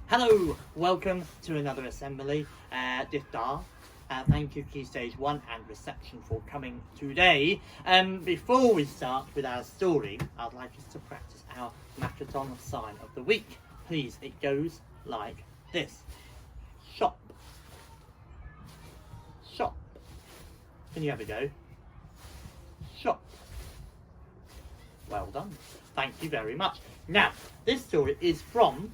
Hello, welcome to another assembly this day. Thank you Key Stage 1 and Reception for coming today. Before we start with our story, I'd like us to practice our Makaton sign of the week. Please, it goes like this. Shop. Shop. Can you have a go? Shop. Well done. Thank you very much. Now, this story is from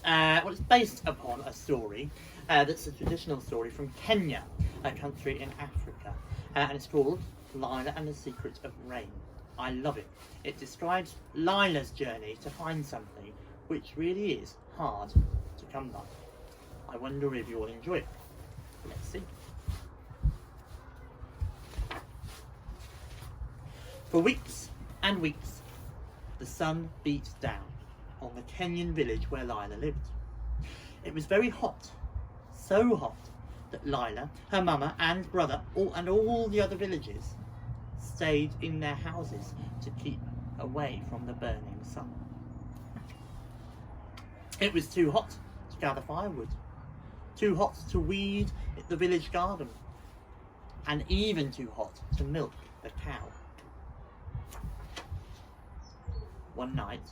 it's based upon a story that's a traditional story from Kenya, a country in Africa, and it's called Lila and the Secret of Rain. I love it. It describes Lila's journey to find something which really is hard to come by. I wonder if you'll enjoy it. Let's see. For weeks and weeks, the sun beat down on the Kenyan village where Lila lived. It was very hot, so hot that Lila, her mama and brother and all the other villagers stayed in their houses to keep away from the burning sun. It was too hot to gather firewood, too hot to weed the village garden, and even too hot to milk the cow. One night,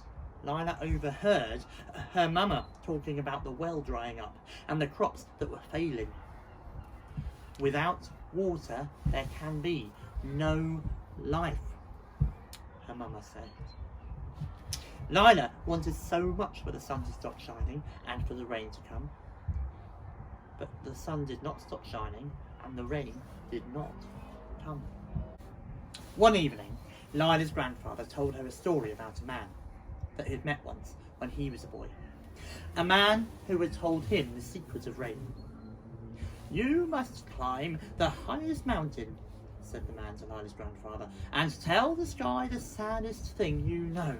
Lila overheard her mama talking about the well drying up and the crops that were failing. Without water, there can be no life, her mama said. Lila wanted so much for the sun to stop shining and for the rain to come. But the sun did not stop shining and the rain did not come. One evening, Lila's grandfather told her a story about a man that he'd met once when he was a boy. A man who had told him the secret of rain. "You must climb the highest mountain," said the man to Lila's grandfather, "and tell the sky the saddest thing you know."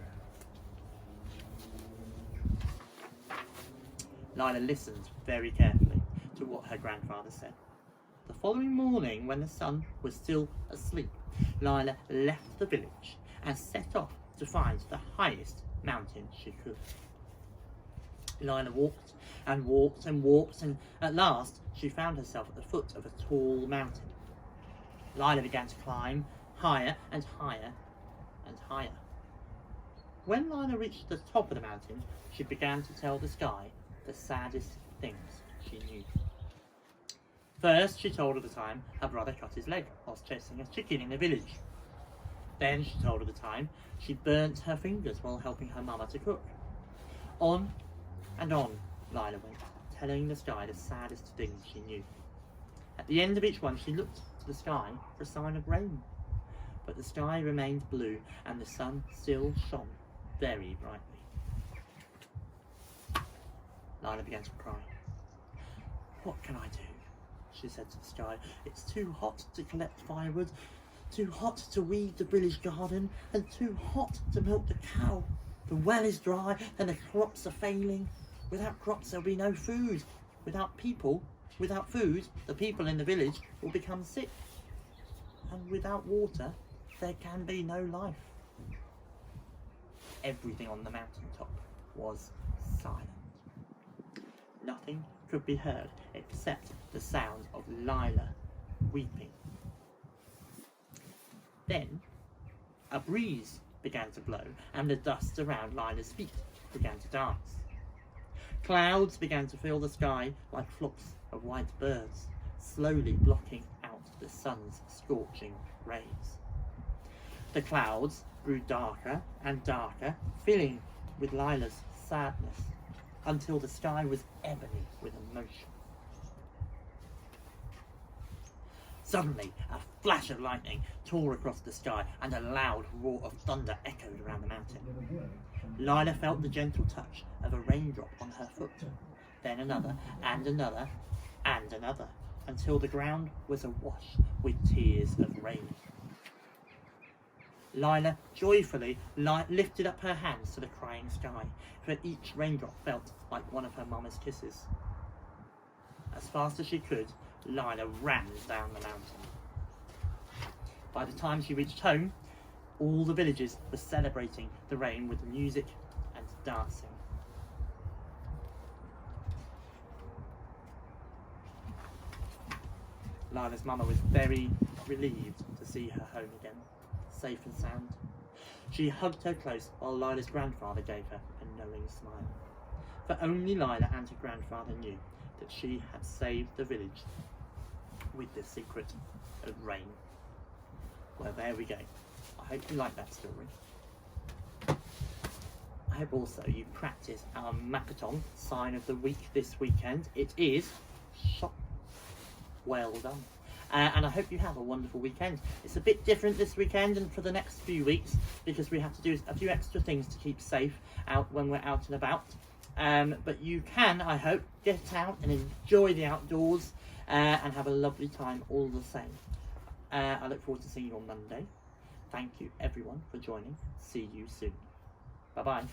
Lila listened very carefully to what her grandfather said. The following morning, when the sun was still asleep, Lila left the village and set off to find the highest mountain she could. Lila walked and walked and walked, and at last she found herself at the foot of a tall mountain. Lila began to climb higher and higher and higher. When Lila reached the top of the mountain, she began to tell the sky the saddest things she knew. First, she told of the time her brother cut his leg whilst chasing a chicken in the village. Then she told of the time she burnt her fingers while helping her mama to cook. On and on Lila went, telling the sky the saddest things she knew. At the end of each one, she looked to the sky for a sign of rain. But the sky remained blue and the sun still shone very brightly. Lila began to cry. "What can I do?" she said to the sky. "It's too hot to collect firewood, too hot to weed the village garden, and too hot to milk the cow. The well is dry and the crops are failing. Without crops there'll be no food. Without food, the people in the village will become sick. And without water, there can be no life." Everything on the mountaintop was silent. Nothing could be heard except the sound of Lila weeping. Then a breeze began to blow and the dust around Lila's feet began to dance. Clouds began to fill the sky like flocks of white birds, slowly blocking out the sun's scorching rays. The clouds grew darker and darker, filling with Lila's sadness, until the sky was ebony with emotion. Suddenly, a flash of lightning tore across the sky and a loud roar of thunder echoed around the mountain. Lila felt the gentle touch of a raindrop on her foot, then another and another and another, until the ground was awash with tears of rain. Lila joyfully lifted up her hands to the crying sky, for each raindrop felt like one of her mama's kisses. As fast as she could, Lila ran down the mountain. By the time she reached home, all the villagers were celebrating the rain with music and dancing. Lila's mama was very relieved to see her home again, safe and sound. She hugged her close while Lila's grandfather gave her a knowing smile. For only Lila and her grandfather knew that she had saved the village with the secret of rain. Well, there we go. I hope you like that story. I hope also you practice our Makaton sign of the week this weekend. It is shop. Well done. And I hope you have a wonderful weekend. It's a bit different this weekend and for the next few weeks because we have to do a few extra things to keep safe out when we're out and about. But you can, I hope, get out and enjoy the outdoors and have a lovely time all the same. I look forward to seeing you on Monday. Thank you everyone for joining. See you soon. Bye bye.